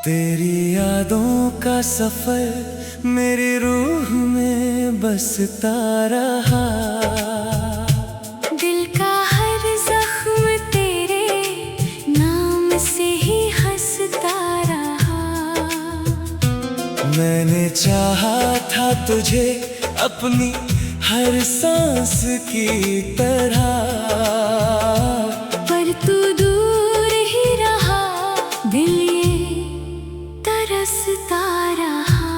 तेरी यादों का सफर मेरी रूह में बसता रहा। दिल का हर जख्म तेरे नाम से ही हंसता रहा। मैंने चाहा था तुझे अपनी हर सांस की तरह, पर तू दूर ही रहा, दिल ये तरसता रहा।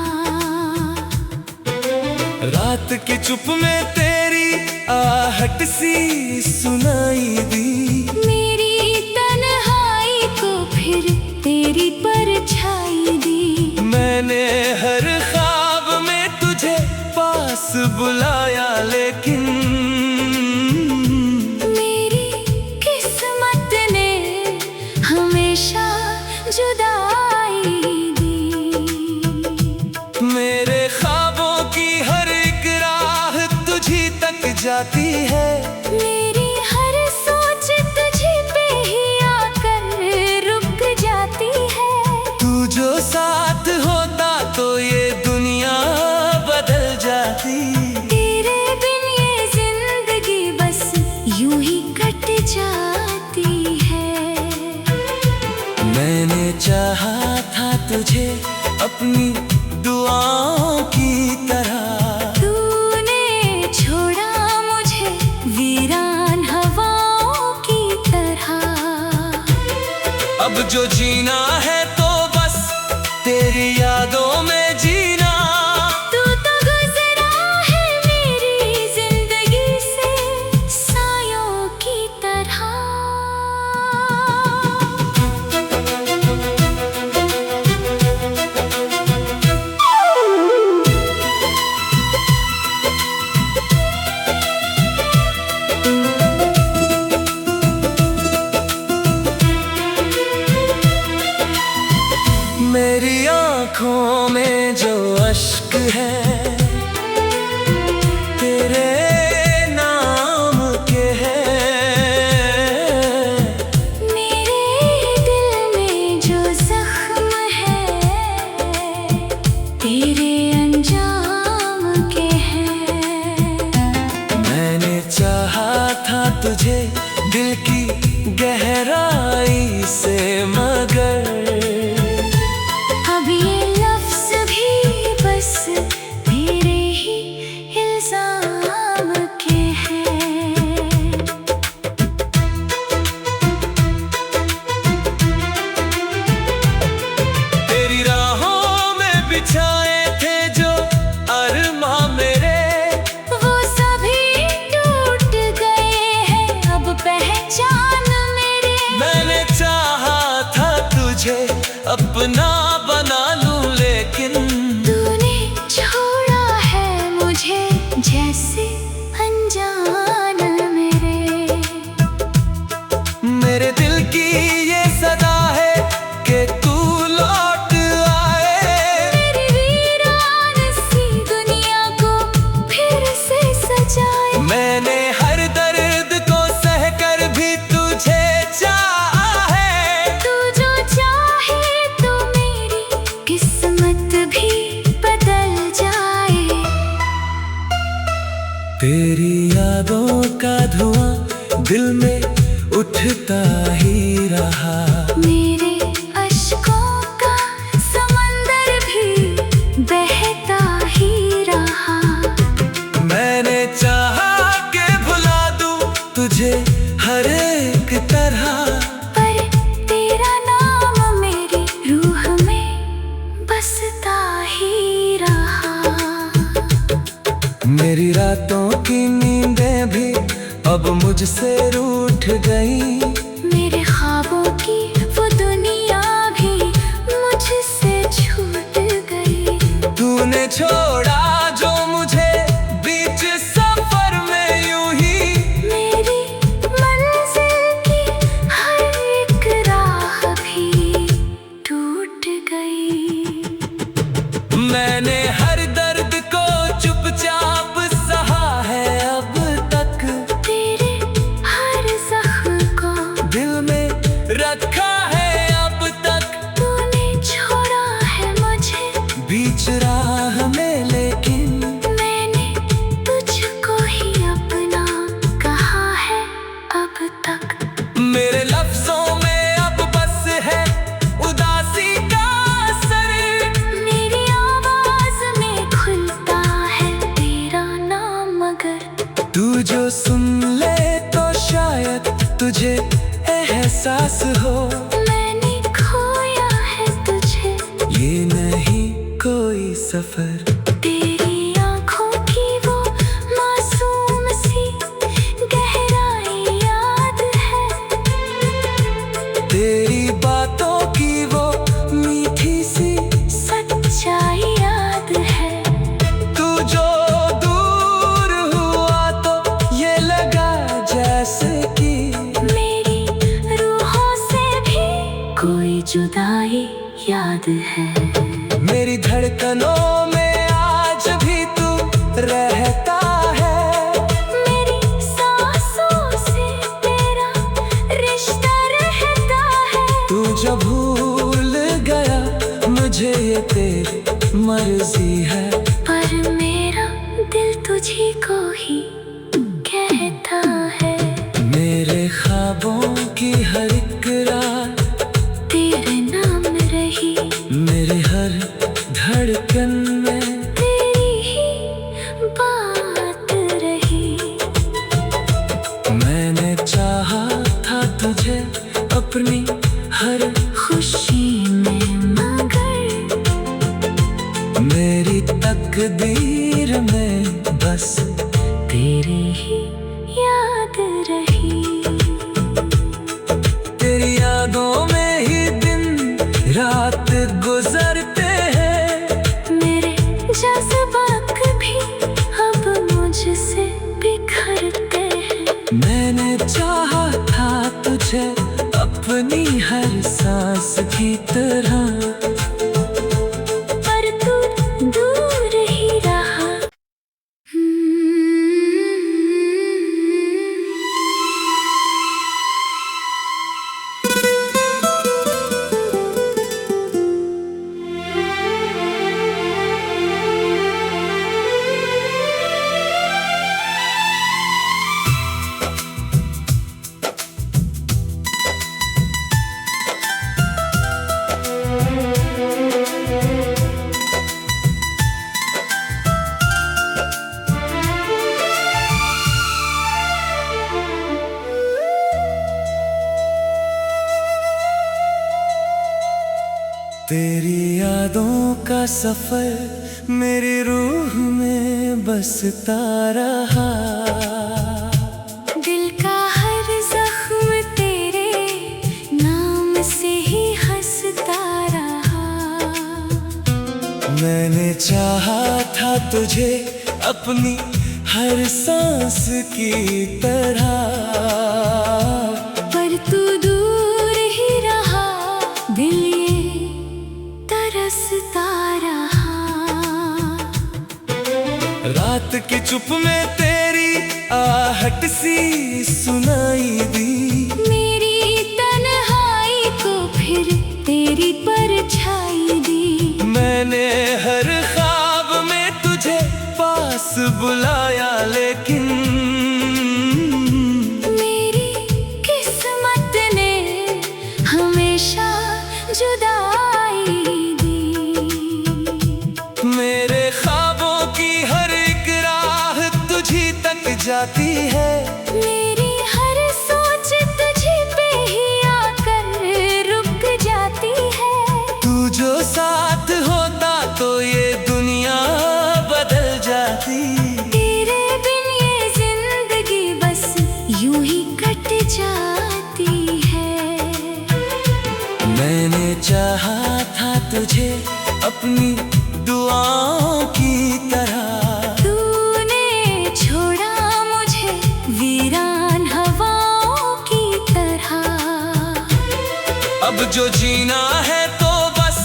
रात की चुप में तेरी आहट सी सुनाई दी, मेरी तन्हाई को फिर तेरी परछाई दी। मैंने हर ख्वाब में तुझे पास बुलाया, लेकिन मेरी किस्मत ने हमेशा जुदाई दी। मेरे ख्वाबों की हर एक राह तुझी तक जाती है। मेरी हर सोच तुझी पे ही आकर रुक जाती है। तू जो साथ होता तो ये दुनिया बदल जाती। तेरे बिन ये जिंदगी बस यूं ही कट जाती है। मैंने चाहा था तुझे अपनी दुआओं की तरह, तूने छोड़ा मुझे वीरान हवाओं की तरह। अब जो जीना है तो बस तेरी यादों में जीना। तू तो गुजरा है मेरी जिंदगी से सायों की तरह। मेरी आँखों में जो अश्क है तेरे नाम के हैं। मेरे दिल में जो जख्म है तेरे अंजाम के हैं। मैंने चाहा था तुझे दिल की गहराई से, मगर अब ये लफ्ज भी बस तेरे ही इल्जाम के हैं। तेरी राहों में बिछाए थे जो अरमां मेरे, वो सभी टूट गए हैं अब पहचान मेरे। मैंने चाहा था तुझे अपना बना लूं, लेकिन तूने छोड़ा है मुझे जैसे अनजान मेरे दिल की ये सदा है कि तू लौट आए। मेरी वीरान सी दुनिया को फिर से सजाए। मैंने हर दर्द को सहकर भी तुझे चाहा है। तू जो चाहे तो मेरी किस्मत भी बदल जाए। तेरी यादों का धुआं दिल में उठता ही रहा। मेरे अश्कों का समंदर भी बहता ही रहा। मैंने चाहा कि भुला दूं तुझे हर एक तरह, पर तेरा नाम मेरी रूह में बसता ही रहा। मेरी रातों की नींदें भी अब मुझसे रूठ गई। मेरे ख्वाबों की वो दुनिया भी मुझसे छूट गई। तूने छोड़ा जो मुझे बीच सफर में, यूं ही मेरी मंजिल की हर एक राह भी टूट गई। मैंने हर दर्द को चुपचाप सहा है अब तक। तेरे हर जख्म को दिल में रखा है अब तक। तूने छोड़ा मुझे एहसास हो मैंने खोया है तुझे। ये नहीं कोई सफर, तेरी आँखों की वो मासूम सी गहराई याद है। तेरी बातों की वो मीठी सी सच्चाई याद है। तू जो दूर हुआ तो ये लगा जैसे कि मेरी रूहों से भी कोई जुदाई याद है। मेरी धड़कनों में आज भी तू रहता है। मेरी सांसों से तेरा रिश्ता रहता है। तू जो भूल गया मुझे ये तेरी मर्जी है, पर मेरा दिल तुझी को ही कहता है। मेरे ख्वाबों की हर एक रात तेरे नाम रही, मेरे हर धड़कन में तेरी ही बात रही। मैंने चाहा था तुझे अपनी हर खुशी में मगर मेरी तकदीर में बस तेरी ही याद रही। तेरी यादों में ही दिन रात गुजरते हैं। मेरे जज्बात भी अब मुझसे बिखरते हैं। मैंने चाहा था तुझे अपनी हर सांस की तरह, पर तू दूर ही रहा। तेरी यादों का सफर मेरी रूह में बसता रहा। दिल का हर जख्म तेरे नाम से ही हंसता रहा। मैंने चाहा था तुझे अपनी हर सांस की तरह, पर तू दूर ही रहा। दिल ये तरसता रहा। रात की चुप में तेरी आहट सी सुनाई दी। मेरी तन्हाई को फिर तेरी परछाई दी। मैंने हर ख्वाब में तुझे पास बुलाया लेकिन मेरी किस्मत ने हमेशा जुदाई दी। मेरे ख्वाबों की हर एक राह तुझी तक जाती है। मेरी हर सोच तुझे पे ही आकर रुक जाती है। तू जो साथ होता तो ये दुनिया बदल जाती। तेरे बिन ये जिंदगी बस यूं ही कट जाती है। मैंने चाहा था तुझे अपनी दुआओं की तरह। तूने छोड़ा मुझे वीरान हवाओं की तरह। अब जो जीना है तो बस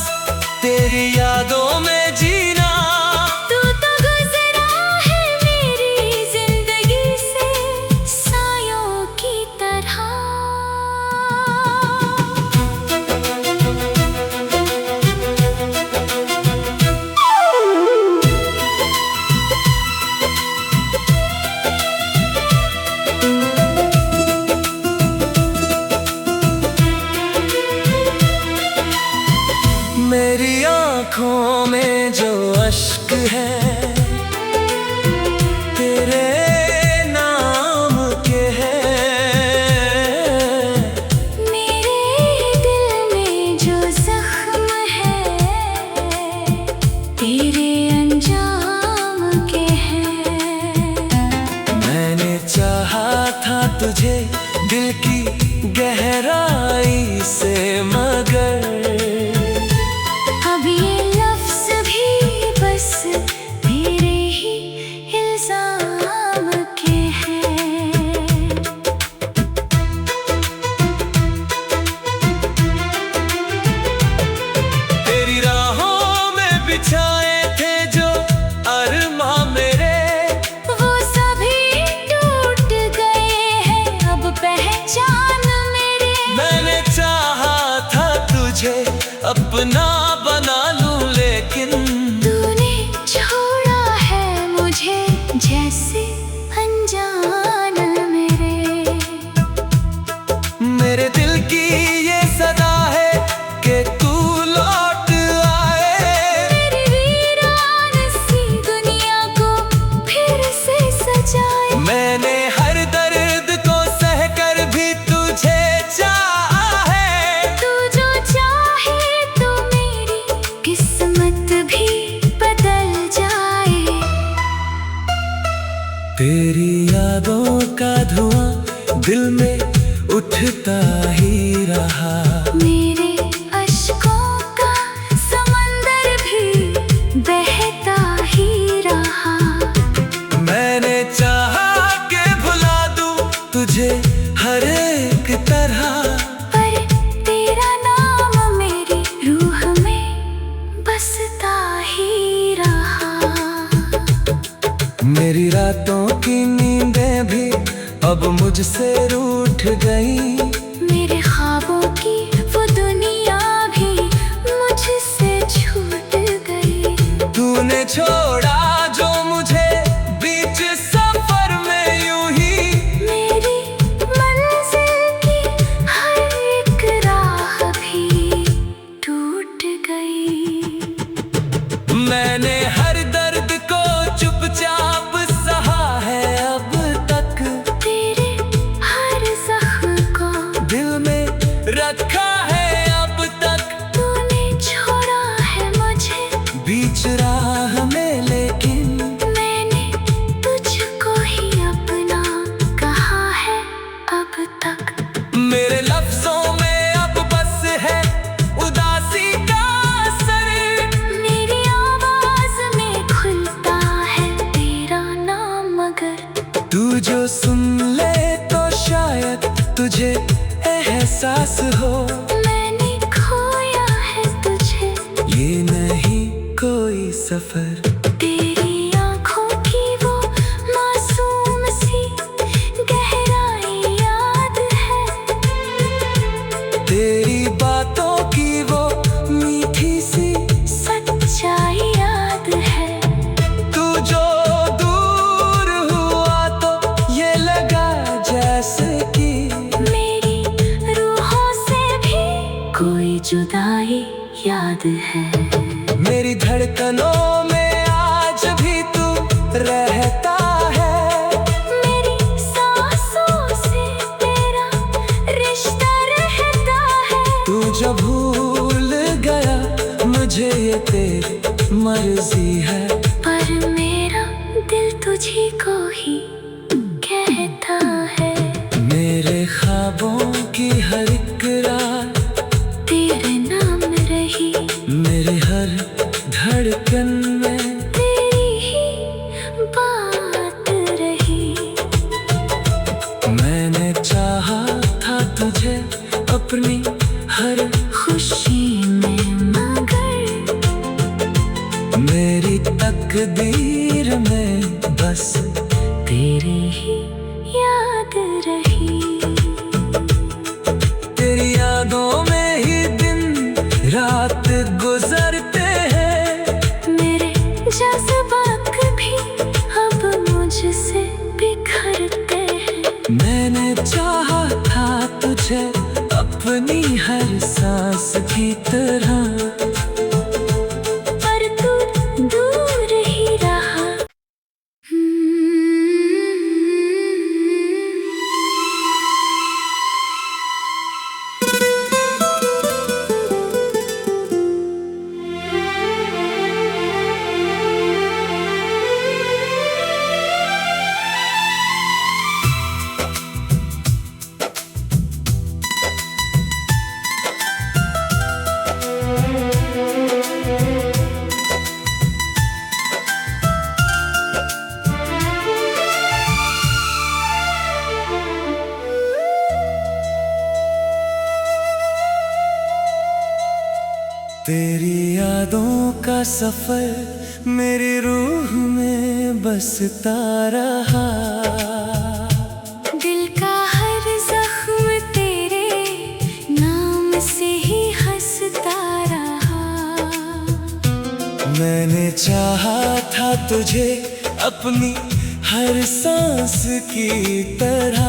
तेरी यादों में जीना। तू तो गुजरा है मेरी जिंदगी से सायों की तरह। जैसे अनजान मेरे दिल की ये सदा है कि तू लौट आए। मेरी वीरान सी दुनिया को फिर से सजाए। मैंने हर दर्द को सहकर भी तुझे चाहा है। तू जो चाहे तो मेरी किस्मत भी बदल जाए। तेरी यादों का धुआं दिल में उठता ही रहा। मेरे अश्कों का समंदर भी बहता ही रहा। मैंने चाहा कि भुला दूं तुझे हर एक तरह, पर तेरा नाम मेरी रूह में बसता ही रहा। मेरी रातों की नींदें भी अब मुझसे रूठ गई। मेरे ख्वाबों की वो दुनिया भी मुझसे छूट गई। तूने छोड़ा जो मुझे बीच सफर में यूं ही। मेरी मंजिल की हर एक राह भी टूट गई। मैंने हर दर्द को चुपचाप सहा है अब तक। तेरे हर जख्म को दिल में रखा है अब तक। तूने छोड़ा है मुझे बीच राह में लेकिन मैंने तुझको ही अपना कहा है अब तक। मेरे लफ्जों में अब बस है उदासी का असर। मेरी आवाज में खुलता है तेरा नाम मगर। तू जो सुन ले तो शायद तुझे एहसास हो। मैंने खोया है तुझे ये नहीं कोई सफर। तेरी आँखों की वो मासूम सी गहराई याद है। तेरी बातों की वो मीठी सी सच्चाई याद है। तू जो दूर हुआ तो ये लगा जैसे कि मेरी रूहों से भी कोई जुदाई याद है। मेरी धड़कनों में आज भी तू रहता है। मेरी सांसों से तेरा रिश्ता रहता है। तू जो भूल गया मुझे ये तेरी मर्जी है। पर मेरा दिल तुझी को ही कहता है। मेरे ख्वाबों की हर एक रात तेरे नाम रही। मेरे हर धड़कन में तेरी ही बात रही। मैंने चाहा था तुझे अपनी हर खुशी में मगर मेरी तकदीर में बस तेरी ही याद रही। तेरी यादों में ही दिन रात गुजरते हैं। मेरे जज्बात भी अब मुझसे बिखरते हैं। मैंने चाहा था तुझे अपनी हर सांस की तरह, पर तू दूर ही रहा। तेरी यादों का सफर मेरी रूह में बसता रहा। दिल का हर जख्म तेरे नाम से ही हंसता रहा। मैंने चाहा था तुझे अपनी हर सांस की तरह।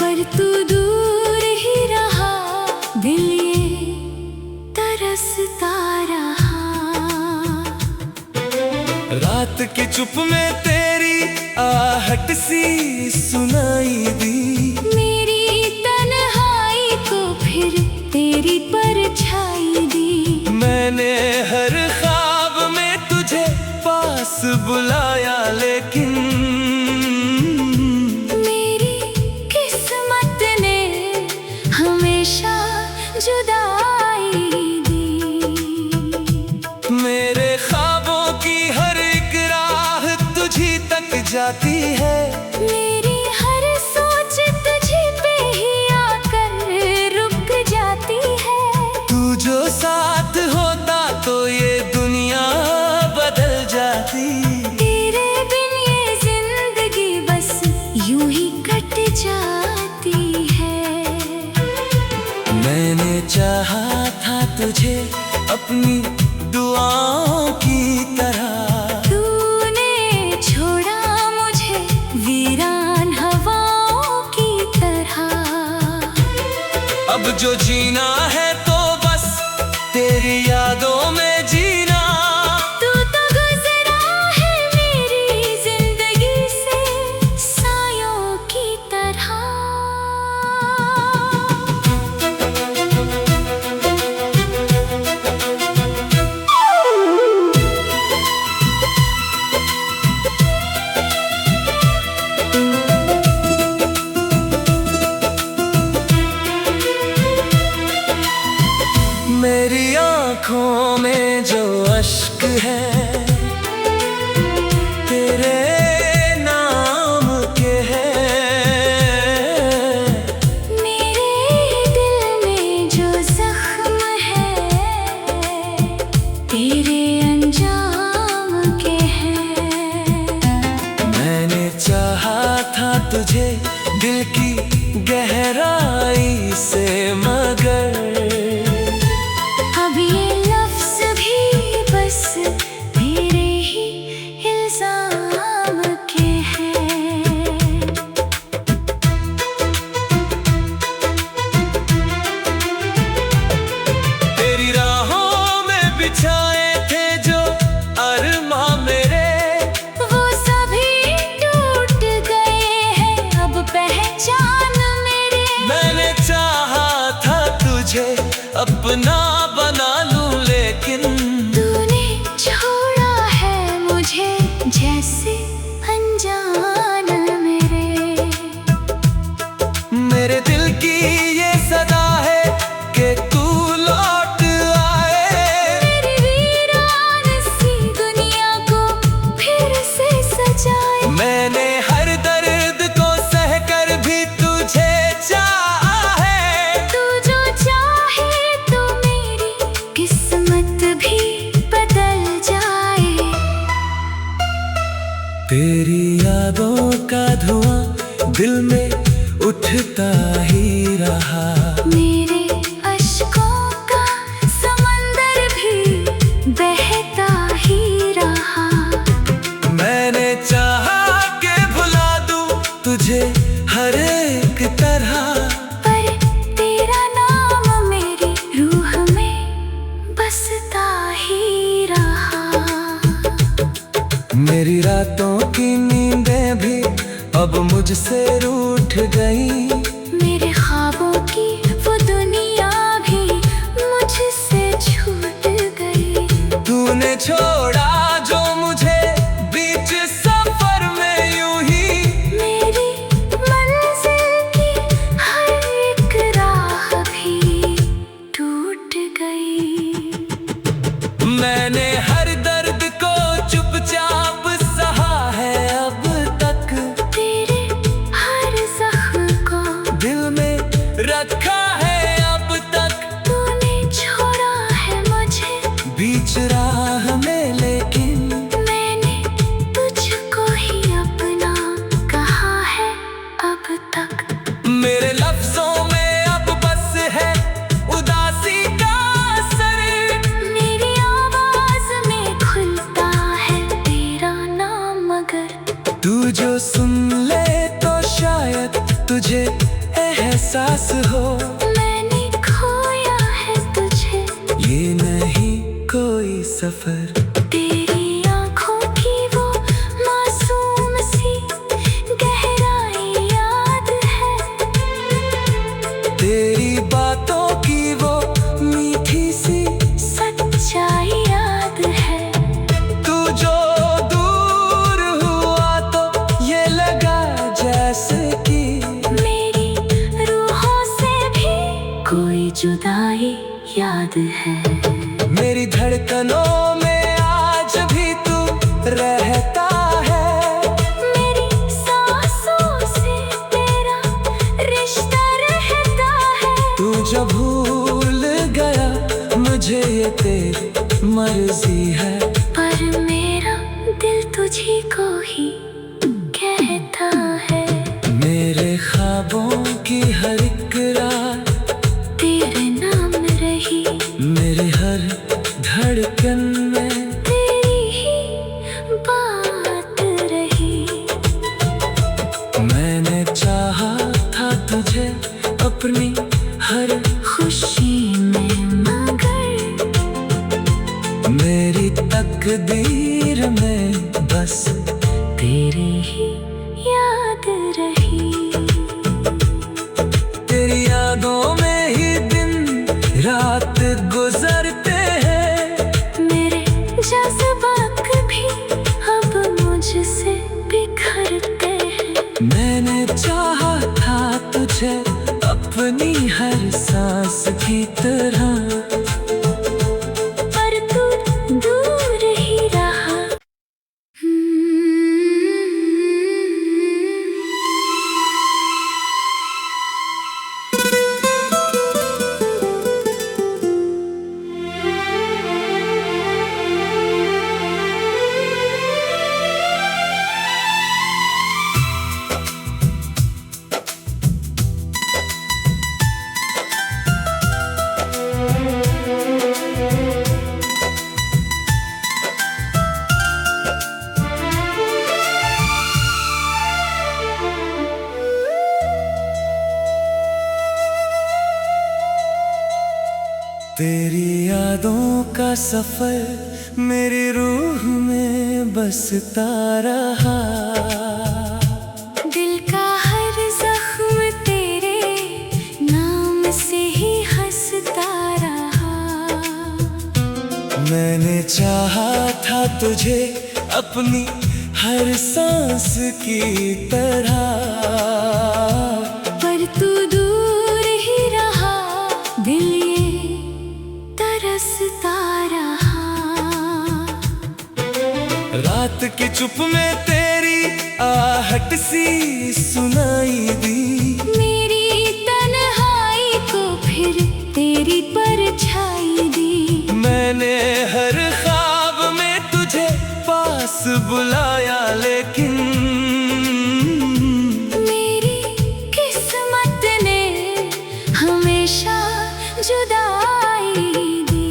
पर तू दूर ही रहा, दिल ये तरसता रहा। रात की चुप में तेरी आहट सी सुनाई दी। मेरी तन्हाई को फिर तेरी परछाई दी। मैंने हर ख्वाब में तुझे पास बुलाया, लेकिन मेरी किस्मत ने हमेशा जुदाई दी। मेरे ख्वाबों की हर एक राह तुझी तक जाती है। मेरी हर सोच तुझे पे ही आकर रुक जाती है। तू जो साथ होता तो ये दुनिया बदल जाती। तेरे बिन ये जिंदगी बस यूं ही कट जाती है। मैंने चाहा था तुझे अपनी दुआओं की तरह। तूने छोड़ा मुझे वीरान हवाओं की तरह। अब जो जीना है तो बस तेरी यादों में जीना। तू तो गुजरा है मेरी जिंदगी से सायों की तरह। मेरी आँखों में जो अश्क है तेरे नाम के हैं। मेरे दिल में जो जख्म है तेरे अंजाम के हैं। मैंने चाहा था तुझे दिल की गहराई से, मगर अब ये लफ्ज भी बस तेरे ही इल्जाम के हैं। तेरी राहों में बिछाए थे जो अरमां मेरे, वो सभी टूट गए हैं अब पहचान मेरे। मैंने चाहा था तुझे अपना बना लूं, लेकिन तूने छोड़ा है मुझे जैसे अनजान मेरे दिल की ये सदा है कि तू लौट आए। मेरी वीरान सी दुनिया को फिर से सजाए। मैंने हर दर्द को सहकर भी तुझे चाहा है। तू जो चाहे तो मेरी किस्मत भी बदल जाए। तेरी यादों का धुआं दिल में उठता ही रहा। मेरे अश्कों का समंदर भी बहता ही रहा। मैंने चाहा के भुला दूं तुझे हर एक तरह, पर तेरा नाम मेरी रूह में बसता ही रहा। मेरी रातों की नींदें भी अब मुझसे रूठ गई। मेरे ख्वाबों की वो दुनिया भी मुझसे छूट गई। तूने छोड़ा जो मुझे बीच सफर में यूं ही। मेरी मंजिल की हर एक राह भी टूट गई। मैंने हर दर्द को चुपचाप सहा है अब तक। तेरे हर जख्म को दिल में रखा है अब तक। तूने छोड़ा है मुझे बीच राह में, लेकिन मैं कर। तू जो सुन ले तो शायद तुझे एहसास हो, मैंने खोया है तुझे। ये नहीं कोई सफर। तेरी आँखों की वो मासूम सी गहराई याद है, तेरी बातों की वो मीठी सी सच्चाई याद है। तू जो दूर हुआ तो ये लगा जैसे कि मेरी रूहों से भी कोई जुदाई याद है। मेरी धड़कनों में आज भी तू रहता है, मेरी सांसों से तेरा रिश्ता रहता है। तू जो भूल गया मुझे ये तेरी मर्जी है, पर मेरा दिल तुझी को ही कहता है। मेरे ख्वाबों की हर एक रात तेरे नाम रही, मेरे हर धड़कन में तेरी ही बात रही। मैंने चाहा था तुझे अपनी हर खुशी में मगर मेरी तकदीर में बस तेरी ही याद रही। तेरी यादों में ही दिन रात गुजरते हैं, मेरे जज्बात भी अब मुझसे बिखरते हैं। मैंने चाहा था तुझे अपनी हर सांस की तरह, पर तू दूर ही रहा। तेरी यादों का सफर मेरी रूह में बसता रहा। दिल का हर जख्म तेरे नाम से ही हंसता रहा। मैंने चाहा था तुझे अपनी हर सांस की तरह, पर तू दूर ही रहा, दिल ये तरसता रहा। रात की चुप में तेरी आहट सी सुनाई दी, मेरी तन्हाई को फिर तेरी परछाई दी। मैंने हर ख्वाब में तुझे पास बुलाया लेकिन मेरी किस्मत ने हमेशा जुदाई दी।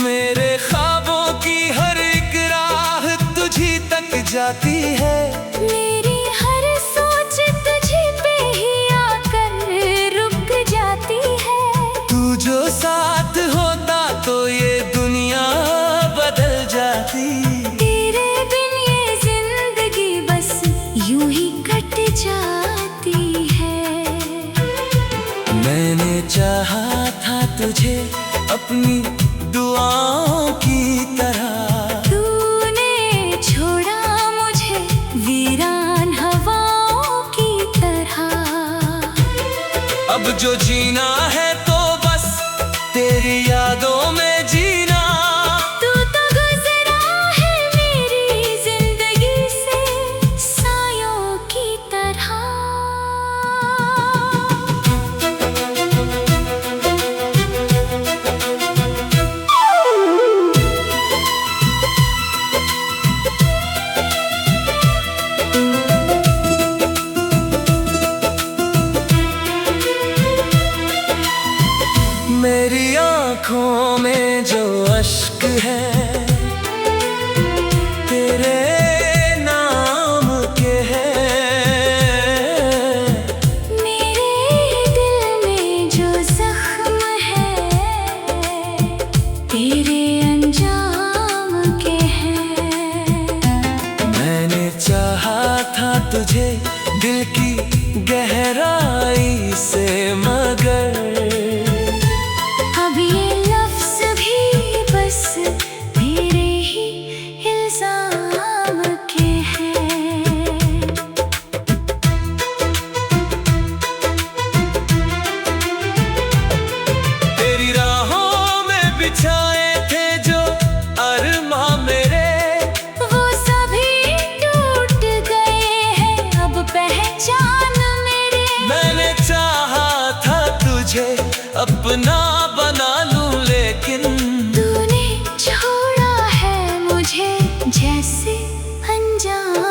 मेरे ख्वाबों की हर एक राह तुझी तक जाती है, मेरी हर सोच तुझी पे ही आकर रुक जाती है। तू जो साथ होता तो ये दुनिया बदल जाती। तेरे बिन ये जिंदगी बस यूं ही कट जाती है। मैंने चाहा था तुझे अपनी दुआओं की तरह, तूने छोड़ा मुझे वीरान हवाओं की तरह। अब जो जीना है तो बस तेरी यादों में जीना। तू तो गुजरा है मेरी जिंदगी से सायों की तरह। मेरी आँखों में जो अश्क है तेरे नाम के हैं। तेरी राहों में बिछाए थे जो अरमां मेरे, वो सभी टूट गए हैं अब पहचान मेरे। मैंने चाहा था तुझे अपना बना लूं, लेकिन तूने छोड़ा है मुझे जैसे अनजान।